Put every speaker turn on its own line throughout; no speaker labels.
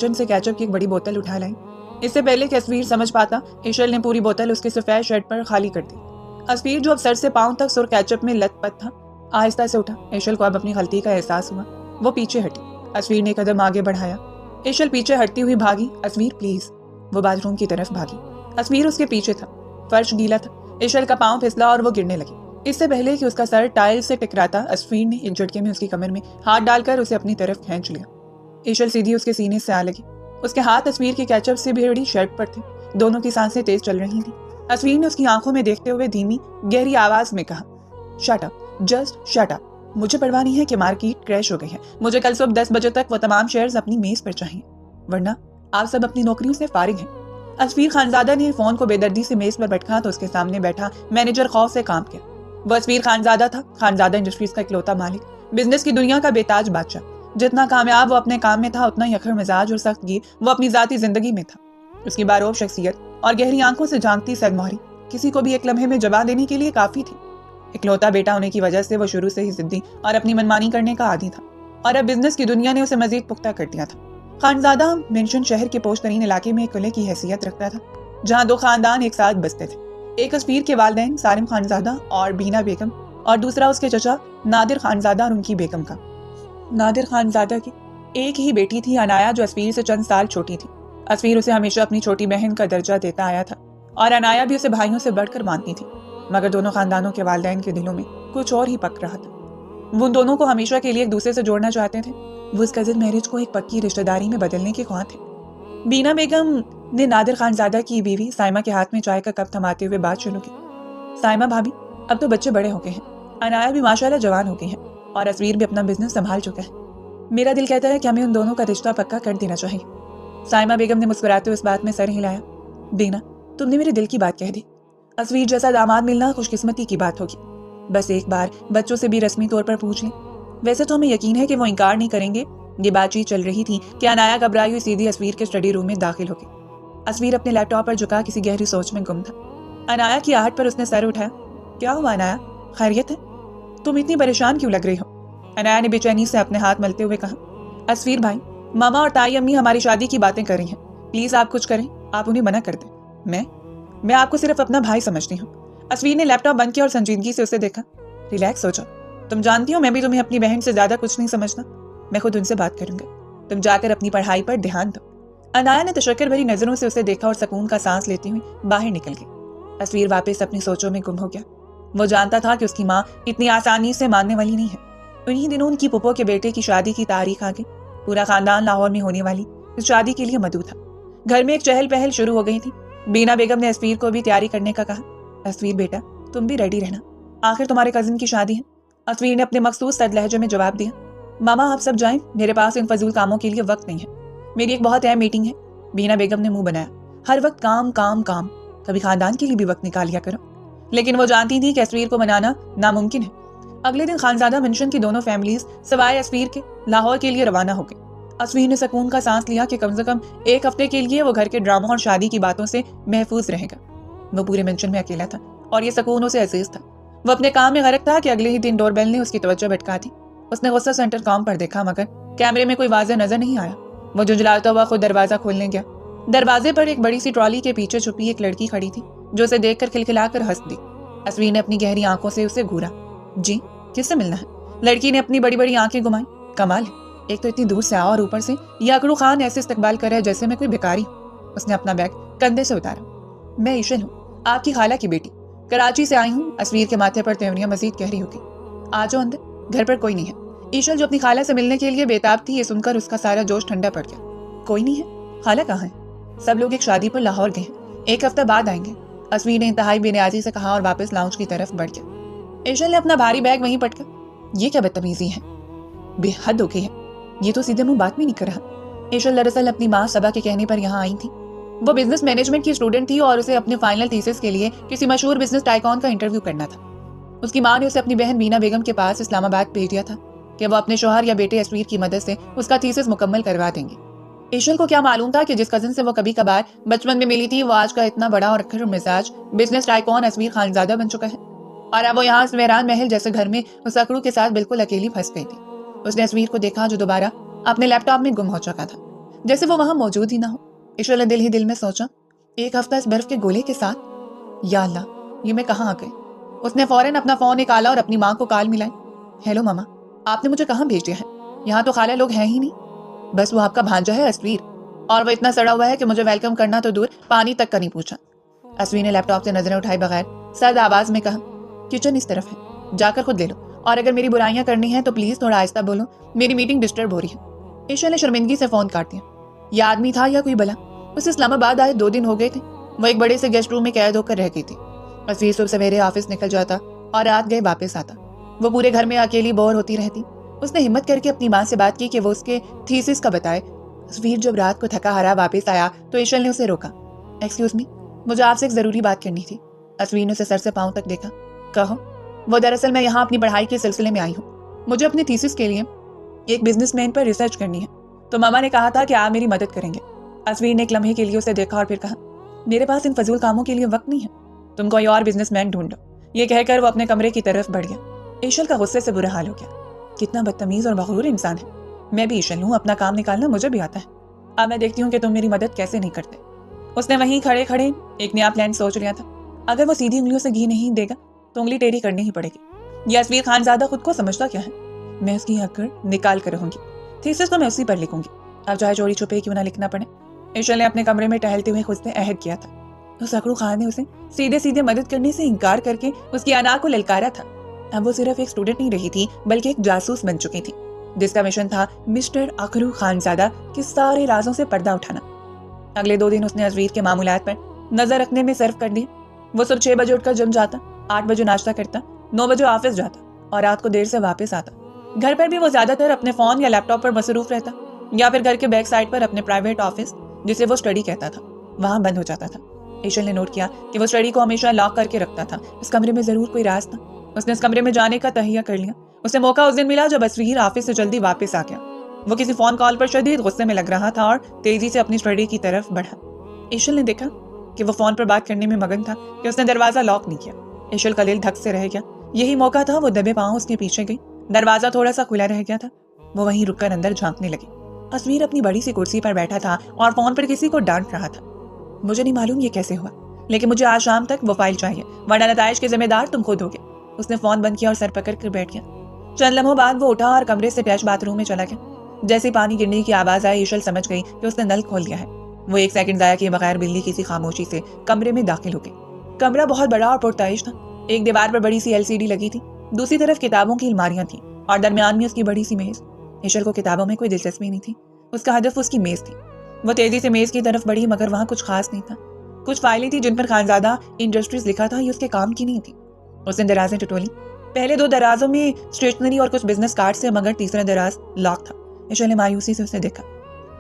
Kitchen سے ketchup کی ایک بڑی بوتل اٹھا لائی۔ اس سے پہلے کہ اسفیر سمجھ پاتا، ایشل نے پوری بوتل اس کے سفید شرٹ پر خالی کر دی۔ اسفیر جو اب سر سے پاؤں تک سرخ کیچپ میں لت پت تھا، آہستہ سے اٹھا۔ ایشل کو اب اپنی غلطی کا احساس ہوا۔ وہ پیچھے ہٹی۔ اسفیر نے قدم آگے بڑھایا۔ ایشل پیچھے ہٹتی ہوئی بھاگی۔ اسفیر پلیز۔ وہ باتھ روم کی طرف بھاگی۔ اسفیر اس کے پیچھے تھا۔ فرش گیلا تھا۔ ایشل کا پاؤں پھسلا اور وہ گرنے لگی۔ اس سے پہلے کہ اس کا سر ٹائل سے ٹکراتا، اسفیر نے ایک جھٹکے میں اس کی کمر میں ہاتھ ڈال کر اسے اپنی طرف کھینچ لیا۔ ایشل سیدھی اس کے سینے سے آ لگی۔ اس کے ہاتھ اسفیر کی کیچپ سے بھیڑی شرٹ پر تھے۔ دونوں کی سانسیں تیز چل رہی تھیں۔ اسفیر نے اس کی آنکھوں میں دیکھتے ہوئے دھیمی گہری آواز میں کہا، shut up, just shut up. مجھے پرواہ نہیں ہے کہ مارکیٹ کریش ہو گئی ہے، مجھے کل صبح 10 بجے تک وہ تمام شیئرز اپنی میز پر چاہیے، ورنہ آپ سب اپنی نوکریوں سے فارغ ہیں۔ اسفیر خانزادہ نے فون کو بے دردی سے میز پر رکھا تو اس کے سامنے بیٹھا مینیجر خوف سے کام کیا۔ وہ اسفیر خانزادہ تھا، خانزادہ انڈسٹریز کا اکلوتا مالک، بزنس کی دنیا کا بے تاج بادشاہ۔ جتنا کامیاب وہ اپنے کام میں تھا، اتنا ہی اکھڑ مزاج اور سخت گیر وہ اپنی ذاتی زندگی میں تھا۔ اس کی باروب شخصیت اور گہری آنکھوں سے جھانکتی سرموہری کسی کو بھی ایک لمحے میں جواب دینے کے لیے کافی تھی۔ اکلوتا بیٹا ہونے کی وجہ سے وہ شروع سے ہی ضدی اور اپنی منمانی کرنے کا عادی تھا، اور اب بزنس کی دنیا نے اسے مزید پختہ کر دیا تھا۔ خانزادہ مینشن شہر کے پوش ترین علاقے میں ایک قلعے کی حیثیت رکھتا تھا، جہاں دو خاندان ایک ساتھ بستے تھے۔ ایک اسفیر کے والدین سالم خانزادہ اور بینا بیگم، اور دوسرا اس کے چچا نادر خانزادہ اور ان کی بیگم کا۔ نادر خانزادہ کی ایک ہی بیٹی تھی، عنایا، جو اسفیر سے چند سال چھوٹی تھی۔ اسفیر اسے ہمیشہ اپنی چھوٹی بہن کا درجہ دیتا آیا تھا، اور عنایا بھی اسے بھائیوں سے بڑھ کر مانتی تھی، مگر دونوں خاندانوں کے والدین کے دلوں میں کچھ اور ہی پک رہا تھا۔ وہ ان دونوں کو ہمیشہ کے لیے ایک دوسرے سے جوڑنا چاہتے تھے۔ وہ اس کزن میرج کو ایک پکی رشتہ داری میں بدلنے کے خواہاں تھے۔ بینا بیگم نے نادر خانزادہ کی بیوی سائمہ کے ہاتھ میں چائے کا کپ تھماتے ہوئے بات شروع کی۔ سائمہ بھابی، اب تو بچے بڑے ہو گئے ہیں، عنایا بھی ماشاءاللہ جوان ہو گئی ہے، اور اسفیر بھی اپنا بزنس سنبھال چکا ہے۔ میرا دل کہتا ہے کہ ہمیں ان دونوں کا رشتہ پکا کر دینا چاہیے۔ سائمہ بیگم نے مسکراتے ہوئے اس بات میں سر ہلایا۔ بینا، تم نے میرے دل کی بات کہہ دی۔ اسفیر جیسا داماد ملنا خوش قسمتی کی بات ہوگی۔ بس ایک بار بچوں سے بھی رسمی طور پر پوچھ لیں۔ ویسے تو ہمیں یقین ہے کہ وہ انکار نہیں کریں گے۔ یہ بات چیت چل رہی تھی کہ عنایا گھبرائی ہوئی سیدھی اسفیر کے اسٹڈی روم میں داخل ہو گئی۔ اسفیر اپنے لیپ ٹاپ پر جھکا کسی گہری سوچ میں گم تھا۔ عنایا کی آہٹ پر اس نے سر اٹھایا۔ کیا ہوا عنایا، خیریت ہے؟ تم اتنی پریشان کیوں لگ رہی ہو؟ عنایا نے بے چینی سے اپنے ہاتھ ملتے ہوئے کہا۔ اسفیر بھائی، ماما اور تائی امی ہماری شادی کی باتیں کر رہی ہیں، پلیز آپ کچھ کریں، آپ انہیں منع کر دیں۔ میں آپ کو صرف اپنا بھائی سمجھتی ہوں۔ اسفیر نے لیپ ٹاپ بند کیا اور سنجیدگی سے اسے دیکھا۔ ریلیکس ہو جاؤ، تم جانتی ہو میں بھی تمہیں اپنی بہن سے زیادہ کچھ نہیں سمجھنا، میں خود ان سے بات کروں گا، تم جا کر اپنی پڑھائی پر دھیان دو۔ عنایا نے تشکر بھری نظروں سے اسے دیکھا اور سکون کا سانس لیتی ہوئی باہر نکل گئی۔ اسفیر واپس اپنی سوچوں میں گم ہو گیا۔ وہ جانتا تھا کہ اس کی ماں اتنی آسانی سے ماننے والی نہیں ہے۔ انہی دنوں ان کی پھپھو کے بیٹے کی شادی کی تاریخ آ گئی۔ پورا خاندان لاہور میں ہونے والی اس شادی کے لیے مدعو تھا۔ گھر میں ایک چہل پہل شروع ہو گئی تھی۔ بینا بیگم نے اسفیر کو بھی تیاری کرنے کا کہا۔ اسفیر بیٹا، تم بھی ریڈی رہنا، آخر تمہارے کزن کی شادی ہے۔ اسفیر نے اپنے مخصوص سرد لہجے میں جواب دیا۔ ماما آپ سب جائیں، میرے پاس ان فضول کاموں کے لیے وقت نہیں ہے، میری ایک بہت اہم میٹنگ ہے۔ بینا بیگم نے منہ بنایا۔ ہر وقت کام کام کام، کبھی خاندان کے لیے بھی وقت نکال لیا کرو۔ لیکن وہ جانتی تھی کہ اسفیر کو منانا ناممکن ہے۔ اگلے دن خانزادہ منشن کی دونوں فیملیز سوائے اسفیر کے لاہور کے لیے روانہ ہو گئی۔ اسفیر نے سکون کا سانس لیا کہ کم سے کم ایک ہفتے کے لیے وہ گھر کے ڈراموں اور شادی کی باتوں سے محفوظ رہے گا۔ وہ پورے منشن میں اکیلا تھا اور یہ سکون اسے عزیز تھا۔ وہ اپنے کام میں غرق تھا کہ اگلے ہی دن ڈور بیل نے اس کی توجہ بھٹکا دی۔ اس نے غصہ سے انٹرکام پر دیکھا، مگر کیمرے میں کوئی واضح نظر نہیں آیا۔ وہ جھنجھلاتا ہوا خود دروازہ کھولنے گیا۔ دروازے پر ایک بڑی سی ٹرالی کے پیچھے چھپی ایک لڑکی کھڑی تھی، جو اسے دیکھ کر کھلکھلا کر ہنس دی۔ اسفیر نے اپنی گہری آنکھوں سے اسے گھورا۔ جی، کس سے ملنا ہے؟ لڑکی نے اپنی بڑی بڑی آنکھیں گھمائیں۔ کمال ہے، ایک تو اتنی دور سے آؤ اور اوپر سے یہ اکڑو خان ایسے استقبال کر رہا ہے جیسے میں کوئی بھکاری ہوں۔ اس نے اپنا بیگ کندھے سے اتارا۔ میں ایشل ہوں، آپ کی خالہ کی بیٹی، کراچی سے آئی ہوں۔ اسفیر کے ماتھے پر تیوریاں مزید گہری ہو گئی۔ آ جاؤ اندر، گھر پر کوئی نہیں ہے۔ ایشل جو اپنی خالہ سے ملنے کے لیے بےتاب تھی، یہ سن کر اس کا سارا جوش ٹھنڈا پڑ گیا۔ کوئی نہیں ہے؟ خالہ کہاں ہے؟ سب لوگ ایک شادی پر لاہور گئے ہیں، ایک ہفتہ بعد آئیں گے، اسفیر نے انتہائی بے نیازی سے کہا اور واپس لاؤنج کی طرف بڑھ گیا۔ ایشل نے اپنا بھاری بیگ وہیں پٹکا۔ یہ کیا بدتمیزی ہے، بے حد ہو گئی ہے، یہ تو سیدھے منہ بات بھی نہیں کر رہا۔ ایشل دراصل اپنی ماں صبا کے کہنے پر یہاں آئی تھی۔ وہ بزنس مینجمنٹ کی اسٹوڈنٹ تھی اور اسے اپنے فائنل تھیسس کے لیے کسی مشہور بزنس ٹائکون کا انٹرویو کرنا تھا۔ اس کی ماں نے اسے اپنی بہن بینا بیگم کے پاس اسلام آباد بھیج دیا تھا کہ وہ اپنے شوہر یا بیٹے اسفیر کی مدد سے اس کا تھیسس مکمل کروا دیں گے۔ ایشل کو کیا معلوم تھا کہ جس کزن سے وہ کبھی کبھار بچپن میں ملی تھی، وہ آج کا اتنا بڑا اور اکھڑ مزاج بزنس ٹائکون اسفیر خانزادہ بن چکا ہے، اور اب وہ یہاں اس ویران محل جیسے گھر میں اس اکڑو کے ساتھ بالکل اکیلی پھنس گئی تھی۔ اس نے اسفیر کو دیکھا جو دوبارہ اپنے لیپ ٹاپ میں گم ہو چکا تھا۔ جیسے وہ وہاں موجود ہی نہ ہو۔ ایشول نے دل ہی دل میں سوچا، ایک ہفتہ اس برف کے گولے کے ساتھ، یا اللہ یہ میں کہاں آ گئی۔ اس نے فوراً اپنا فون نکالا اور اپنی ماں کو کال ملائی۔ ہیلو ماما، آپ نے مجھے کہاں بھیج دیا ہے؟ یہاں تو خالہ لوگ ہیں ہی نہیں، بس وہ آپ کا بھانجا ہے اسویر، اور وہ اتنا سڑا ہوا ہے کہ مجھے ویلکم کرنا تو دور پانی تک کا نہیں پوچھا۔ اسویر نے لیپ ٹاپ سے نظریں اٹھائے بغیر سرد آواز میں کہا، کچن اس طرف ہے، جا کر خود لے لو، اور اگر میری برائیاں کرنی ہیں تو پلیز تھوڑا آہستہ بولو، میری میٹنگ ڈسٹرب ہو رہی ہے۔ ایشول نے شرمندگی سے فون کاٹ دیا۔ یہ آدمی تھا یا کوئی بلا؟ اسے اسلام آباد آئے 2 دن ہو گئے تھے، وہ ایک بڑے سے گیسٹ روم میں قید ہو کر رہ گئی تھی۔ اسویر صبح سویرے آفس نکل جاتا اور رات گئے واپس آتا۔ وہ پورے گھر میں اکیلی بور ہوتی رہتی۔ اس نے ہمت کر کے اپنی ماں سے بات کی کہ وہ اس کے تھیسس کا بتائے۔ اسویر جب رات کو تھکا ہرا واپس آیا تو ایشول نے اسے روکا۔ ایکسکیوز می، مجھے آپ سے ایک ضروری بات کرنی تھی۔ اسویر نے اسے سر سے پاؤں تک دیکھا۔ کہو۔ وہ دراصل میں یہاں اپنی پڑھائی کے سلسلے میں آئی ہوں، مجھے اپنے تھیسس کے لیے ایک بزنس مین پر ریسرچ کرنی ہے، تو ماما نے کہا تھا کہ آپ میری مدد کریں گے۔ اسویر نے ایک لمحے کے لیے اسے دیکھا اور پھر کہا، میرے پاس ان فضول کاموں کے لیے وقت نہیں ہے، تم کوئی اور بزنس مین ڈھونڈو۔ یہ کہہ کر وہ اپنے کمرے کی طرف بڑھ گیا۔ ایشل کا غصے سے برا حال ہو گیا۔ کتنا بدتمیز اور مغرور انسان ہے۔ میں بھی ایشل ہوں، اپنا کام نکالنا مجھے بھی آتا ہے، اب میں دیکھتی ہوں کہ تم میری مدد کیسے نہیں کرتے۔ اس نے وہیں کھڑے کھڑے ایک نیا پلان سوچ لیا تھا۔ اگر وہ سیدھی انگلیوں سے گھی نہیں دے گا تو انگلی ٹیڑھی کرنی ہی پڑے گی۔ یہ اسویر خانزادہ خود کو سمجھتا کیا ہے؟ میں اس کی اکڑ نکال کر رہوں گی، تھیسس تو میں اسی پر لکھوں گی، اب چاہے چوری چھپے کیوں نہ لکھنا پڑے۔ ایشل نے اپنے کمرے میں ٹہلتے ہوئے خود سے عہد کیا تھا۔ اس اکڑو خان نے اسے سیدھے سیدھے مدد کرنے سے انکار کر کے اس کی انا کو للکارا تھا۔ اب وہ صرف ایک اسٹوڈنٹ نہیں رہی تھی بلکہ ایک جاسوس بن چکی تھی، جس کا مشن تھا مسٹر اکڑو خانزادہ کے سارے رازوں سے پردہ اٹھانا۔ اگلے 2 دن اس نے اسویر کے معمولات پر نظر رکھنے میں صرف کر دیے۔ وہ صبح 6 بجے اٹھ کر جم جاتا، 8 بجے ناشتہ کرتا، 9 بجے آفس جاتا اور رات کو دیر سے واپس آتا۔ گھر پر بھی وہ زیادہ تر اپنے فون یا لیپ ٹاپ پر مصروف رہتا، یا پھر گھر کے بیک سائڈ پر اپنے پرائیویٹ آفس، جسے وہ اسٹڈی کہتا تھا، وہاں بند ہو جاتا تھا۔ ایشل نے نوٹ کیا کہ وہ اسٹڈی کو ہمیشہ لاک کر کے رکھتا تھا، اس کمرے میں ضرور کوئی راز تھا۔ اس نے اس کمرے میں جانے کا تہیہ کر لیا۔ اسے موقع اس دن ملا جب اسویر آفس سے جلدی واپس آ گیا۔ وہ کسی فون کال پر شدید غصے میں لگ رہا تھا اور تیزی سے اپنی اسٹڈی کی طرف بڑھا۔ ایشل نے دیکھا کہ وہ فون پر بات کرنے میں مگن تھا کہ اس نے دروازہ لاک نہیں کیا۔ ایشل کا دل دھک سے رہ گیا۔ یہی موقع تھا، وہ دبے پاؤں اس کے پیچھے گئی۔ دروازہ تھوڑا سا کھلا رہ گیا تھا، وہ وہیں رک کر اندر جھانکنے لگی۔ اسویر اپنی بڑی سی کرسی پر بیٹھا تھا اور فون پر کسی کو ڈانٹ رہا تھا۔ مجھے نہیں معلوم یہ کیسے ہوا، لیکن مجھے آج شام تک وہ فائل چاہیے، ورنہ نتائج کے ذمہ دار تم خود ہوگے۔ اس نے فون بند کیا اور سر پکڑ کر بیٹھ گیا۔ چند لمحوں بعد وہ اٹھا اور کمرے سے اٹیچ باتھ روم میں چلا گیا۔ جیسے پانی گرنے کی آواز آئی، ایشل سمجھ گئی کہ اس نے نل کھول دیا ہے۔ وہ 1 سیکنڈ ضائع کیے بغیر بلی کسی خاموشی سے کمرے میں داخل ہو گئی۔ کمرہ بہت بڑا اور پرتعیش تھا۔ ایک دیوار پر بڑی سی LCD لگی تھی، دوسری طرف کتابوں کی الماریاں تھیں اور درمیان میں اس کی بڑی سی میز۔ ایشل کو کتابوں میں کوئی دلچسپی نہیں تھی، اس کا ہدف اس کی میز تھی۔ وہ تیزی سے میز کی طرف بڑھی، مگر وہاں کچھ خاص نہیں تھا۔ کچھ فائلیں تھیں جن پر خانزادہ انڈسٹریز لکھا تھا، یہ اس کے کام کی نہیں تھی۔ اس نے درازیں ٹٹولی، پہلے 2 درازوں میں اسٹیشنری اور کچھ بزنس کارڈ سے، مگر تیسرا دراز لاک تھا۔ ایشل نے مایوسی سے اسے دیکھا۔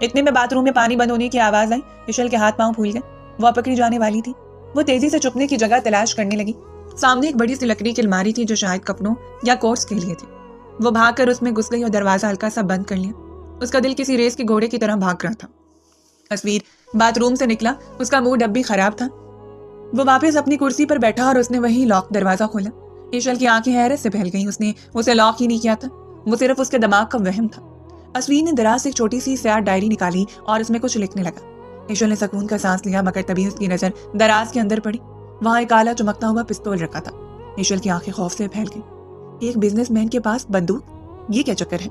اتنے میں باتھ روم میں پانی بند ہونے کی آواز آئی۔ ایشل کے ہاتھ پاؤں پھول گئے، وہ پکڑی جانے والی تھی۔ وہ تیزی سے چھپنے کی جگہ تلاش کرنے لگی۔ سامنے ایک بڑی سی لکڑی کی الماری تھی جو شاید کپڑوں یا کوٹس کے لیے تھی۔ وہ بھاگ کر اس میں گھس گئی اور دروازہ ہلکا سا بند کر لیا۔ اس کا دل کسی ریس کے گھوڑے کی طرح بھاگ رہا تھا۔ اسویر باتھ روم سے نکلا، اس کا موڈ اب بھی خراب تھا۔ وہ واپس اپنی کرسی پر بیٹھا اور اس نے وہی لاک دروازہ کھولا۔ ایشل کی آنکھیں حیرت سے پھیل گئیں، اس نے اسے لاک ہی نہیں کیا تھا، وہ صرف اس کے دماغ کا وہم تھا۔ اسویر نے دراز سے ایک چھوٹی سی سیاہ ڈائری نکالی اور اس میں کچھ لکھنے لگا۔ ایشل نے سکون کا سانس لیا، مگر تبھی اس کی نظر دراز کے اندر پڑی۔ وہاں ایک کالا چمکتا ہوا پستول رکھا تھا۔ ایشل کی آنکھیں خوف سے پھیل گئیں۔ ایک بزنس مین کے پاس بندوق، یہ کیا چکر ہے؟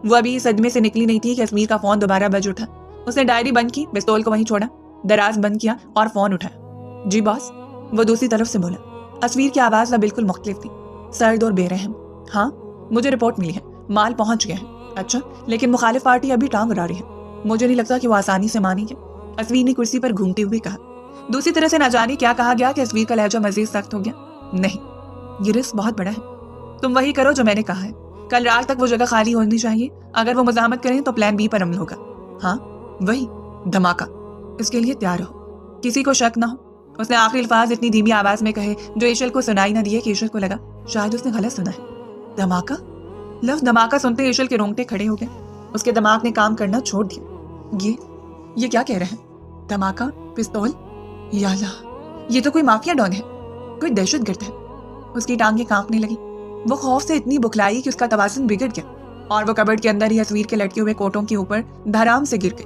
وہ ابھی صدمے سے نکلی نہیں تھی کہ اسویر کا فون دوبارہ بج اٹھا۔ اس نے ڈائری بند کی، پستول کو وہیں چھوڑا، دراز بند کیا اور فون اٹھایا۔ جی باس، وہ دوسری طرف سے بولا۔ اسویر کی آواز اب بالکل مختلف تھی، سرد اور بے رحم۔ ہاں، مجھے رپورٹ ملی ہے، مال پہنچ گیا ہے۔ اچھا، لیکن مخالف پارٹی ابھی ٹانگ اڑا رہی ہے، مجھے نہیں لگتا کہ وہ آسانی سے مانی گے، اسویر نے کرسی پر گھومتے ہوئے کہا۔ دوسری طرح سے نہ جانے کیا کہا گیا کہ اسویر کا لہجہ مزید سخت ہو گیا۔ نہیں، یہ رسک بہت بڑا ہے، تم وہی کرو جو میں نے کہا ہے۔ کل رات تک وہ جگہ خالی ہونی چاہیے، اگر وہ مزاحمت کریں تو پلان بی پر عمل ہوگا۔ ہاں وہی، دھماکہ، اس کے لیے تیار ہو، کسی کو شک نہ ہو۔ اس نے آخری الفاظ اتنی دھیمی آواز میں کہے جو ایشل کو سنائی نہ دیے کہ ایشل کو لگا شاید اس نے غلط سنا ہے۔ دھماکہ؟ لفظ دھماکہ سنتے ایشل کے رونگٹے کھڑے ہو گئے، اس کے دماغ نے کام کرنا چھوڑ دیا۔ یہ کیا کہہ رہے ہیں؟ دھماکہ، پستول، یا اللہ، یہ تو کوئی مافیا ڈان ہے، کوئی دہشت گرد ہے۔ اس کی ٹانگیں کانپنے لگی، وہ خوف سے اتنی بکھلائی کہ اس کا توازن بگڑ گیا اور وہ کبرڈ کے اندر ہی اسویر کے لٹکے ہوئے کوٹوں کے اوپر دھڑام سے گر گئی۔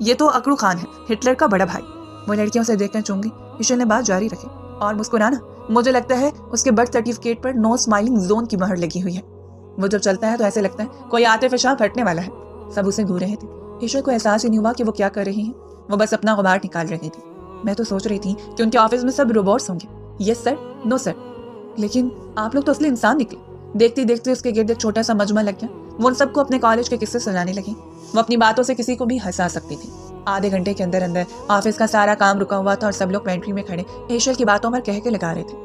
یہ تو اکڑو خان ہے، ہٹلر کا بڑا بھائی۔ وہ لڑکیوں سے دیکھ کر چونگی۔ ایشل نے بات جاری رکھی اور مسکرانا، مجھے لگتا ہے اس کے برتھ سرٹیفکیٹ پر نو اسمائلنگ زون کی مہر لگی ہوئی ہے۔ وہ جب چلتا ہے تو ایسے لگتا ہے کوئی عاطف شاہ پھٹنے والا ہے۔ سب اسے گھور رہے تھے۔ ایشل کو احساس ہی نہیں ہوا کہ وہ کیا کر رہی ہیں، وہ بس اپنا غبار نکال رہی تھی۔ میں تو سوچ رہی تھی کہ ان کے آفس میں سب روبوٹس ہوں گے، یس سر، نو سر، لیکن آپ لوگ تو اصلی انسان نکلے۔ دیکھتے دیکھتے اس کے گرد ایک چھوٹا سا مجمع لگ گیا۔ وہ ان سب کو اپنے کالج کے قصے سنانے لگی۔ وہ اپنی باتوں سے کسی کو بھی ہنسا سکتی تھی۔ آدھے گھنٹے کے اندر اندر آفس کا سارا کام رکا ہوا تھا اور سب لوگ پینٹری میں کھڑے ایشل کی باتوں پر کہہ کے لگا رہے تھے۔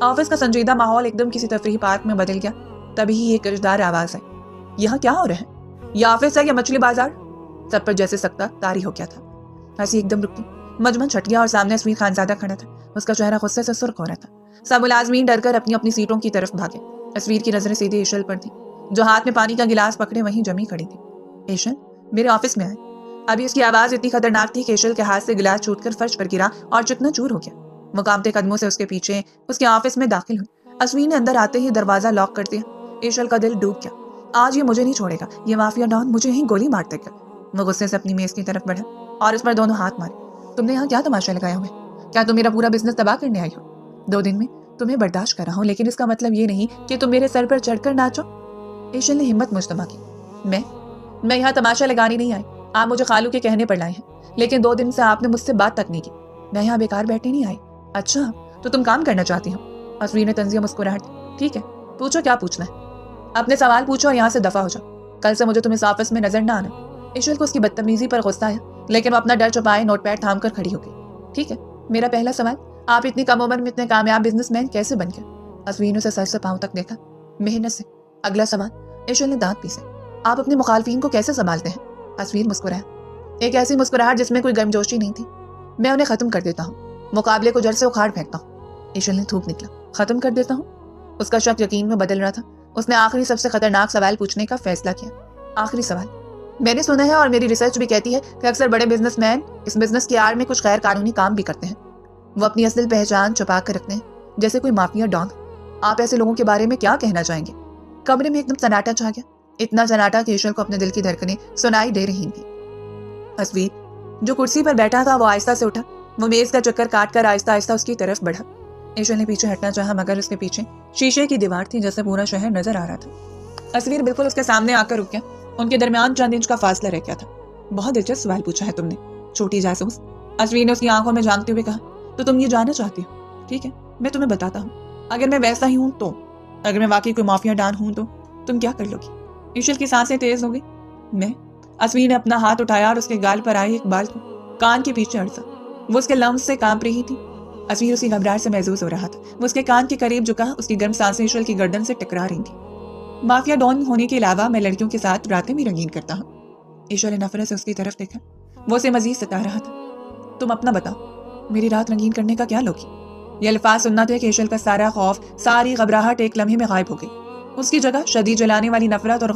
آفس کا سنجیدہ ماحول ایک دم کسی تفریحی پارک میں بدل گیا۔ تبھی ہی ایک رشدار آواز آئی، یہاں کیا ہو رہا ہے؟ یہ آفس ہے یا مچھلی بازار؟ سب پر جیسے سکتہ طاری ہو گیا تھا۔ ہنسی ایک دم رک گئی۔ مجمع چھٹ گیا اور سامنے اسویر خانزادہ کھڑا تھا۔ اس کا چہرہ غصے سے سرخ ہو رہا تھا۔ سب ملازمین ڈر کر اپنی اپنی سیٹوں کی طرف بھاگے۔ اسویر کی نظریں سیدھے ایشل پر تھی، جو ہاتھ میں پانی کا گلاس پکڑے وہیں جمی کھڑی تھی۔ ایشل، میرے آفس میں آئے۔ ابھی اس کی آواز اتنی خطرناک تھی کہ ایشل کے ہاتھ سے گلاس چھوٹ کر فرش پر گرا اور چکنا چور ہو گیا۔ وہ کانپتے قدموں سے اس کے پیچھے اس کے آفس میں داخل ہوئی۔ اسویر نے اندر آتے ہی دروازہ لاک کر دیا۔ ایشل کا دل ڈوب گیا۔ آج یہ مجھے نہیں چھوڑے گا، یہ مافیا ڈان مجھے ہی گولی مار دے گا۔ وہ غصے سے اپنی میز کی طرف بڑھا اور اس پر دونوں ہاتھ مارے۔ تم نے یہاں کیا تماشا لگایا ہوئے؟ کیا تم میرا پورا بزنس تباہ کرنے آئی ہو؟ 2 دن میں تمہیں برداشت کر رہا ہوں، لیکن اس کا مطلب یہ نہیں کہ تم میرے سر پر چڑھ کر ناچو۔ ایشل نے ہمت مجتمع کی۔ میں یہاں تماشا لگانے نہیں آئی۔ آپ مجھے خالو کے کہنے پر لائے ہیں، لیکن 2 دن سے آپ نے مجھ سے بات تک نہیں کی۔ میں یہاں بیکار بیٹھنے نہیں آئی۔ اچھا، تو تم کام کرنا چاہتی ہو؟ اسویر نے طنزیہ مسکراہٹ دی۔ ٹھیک ہے، پوچھو کیا پوچھنا ہے۔ اپنے سوال پوچھو اور یہاں سے دفع ہو جاؤ۔ کل سے مجھے تم اس آفس میں نظر نہ آنا۔ ایشل کو اس کی بدتمیزی پر غصہ آیا، لیکن وہ اپنا ڈر چھپائے نوٹ پیڈ تھام کر کھڑی ہو گئی۔ ٹھیک ہے، میرا پہلا سوال، آپ اتنی کم عمر میں اتنے کامیاب بزنس مین کیسے بن گئے؟ اسویر نے اسے سر سے پاؤں تک دیکھا۔ محنت سے۔ اگلا سوال، ایشل نے دانت پیسے، آپ اپنے مخالفین کو کیسے سنبھالتے ہیں؟ اسویر مسکرایا، ایک ایسی مسکراہٹ جس میں کوئی گرمجوشی نہیں تھی۔ میں انہیں ختم کر دیتا ہوں، مقابلے کو جڑ سے اکھاڑ پھینکتا ہوں۔ ایشل نے تھوک نکلا، ختم کر دیتا ہوں؟ اس کا شک یقین میں بدل رہا تھا۔ اس نے آخری سب سے خطرناک سوال پوچھنے کا فیصلہ کیا۔ آخری سوال، میں نے سنا ہے اور میری ریسرچ بھی کہتی ہے کہ اکثر بڑے بزنس مین اس بزنس کی آڑ میں کچھ غیر قانونی کام بھی کرتے ہیں۔ وہ اپنی اصل پہچان چھپا کر رکھتے ہیں، جیسے کوئی مافیا ڈان۔ آپ ایسے لوگوں کے بارے میں کیا کہنا چاہیں گے؟ کمرے میں ایک دم سناٹا چھا گیا، اتنا سناٹا کہ ایشل کو اپنے دل کی دھڑکنیں سنائی دے رہی تھی۔ اسویر، جو کرسی پر بیٹھا تھا، وہ آہستہ سے اٹھا۔ وہ میز کا چکر کاٹ کر آہستہ آہستہ اس کی طرف بڑھا۔ ایشل نے پیچھے ہٹنا چاہا، مگر اس کے پیچھے شیشے کی دیوار تھی جیسے پورا شہر نظر آ رہا تھا۔ اسویر بالکل اس کے سامنے آ کر رک گیا۔ ان کے درمیان چند انچ کا فاصلہ رہ گیا تھا۔ بہت دلچسپ سوال پوچھا ہے تم نے، چھوٹی جاسوس، اسویر نے اس کی آنکھوں میں جھانکتے ہوئے کہا۔ تو تم یہ جاننا چاہتی ہو؟ ٹھیک ہے، میں تمہیں بتاتا ہوں۔ اگر میں ویسا ہی ہوں تو، اگر میں واقعی کوئی مافیا ڈان ہوں تو تم کیا کر لو گی؟ ایشل کی سانسیں تیز ہو گئی۔ میں؟ اسویر نے اپنا ہاتھ اٹھایا اور اس کے گال پر آئے ایک بال کو کان کے پیچھے اڑسا۔ وہ اس کے لمس سے کانپ رہی تھی۔ اسویر اس کی گھبراہٹ سے محظوظ ہو رہا تھا۔ وہ اس کے کان کے قریب جھکا، اس کی گرم سانسیں ایشل کی گردن سے ٹکرا رہی تھی۔ مافیا ڈان ہونے کے علاوہ میں لڑکیوں کے ساتھ راتیں بھی رنگین کرتا ہوں۔ ایشل نے نفرت سے اس کی طرف دیکھا۔ وہ اسے مزید ستا رہا تھا۔ تم اپنا بتاؤ، میری رات رنگین کرنے کا کیا لوگی؟ یہ الفاظ سننا تھے کہ ایشل کا سارا خوف، ساری گھبراہٹ ایک لمحے میں غائب ہو گئی۔ اس کی جگہ شدید جلانے والی نفرت اور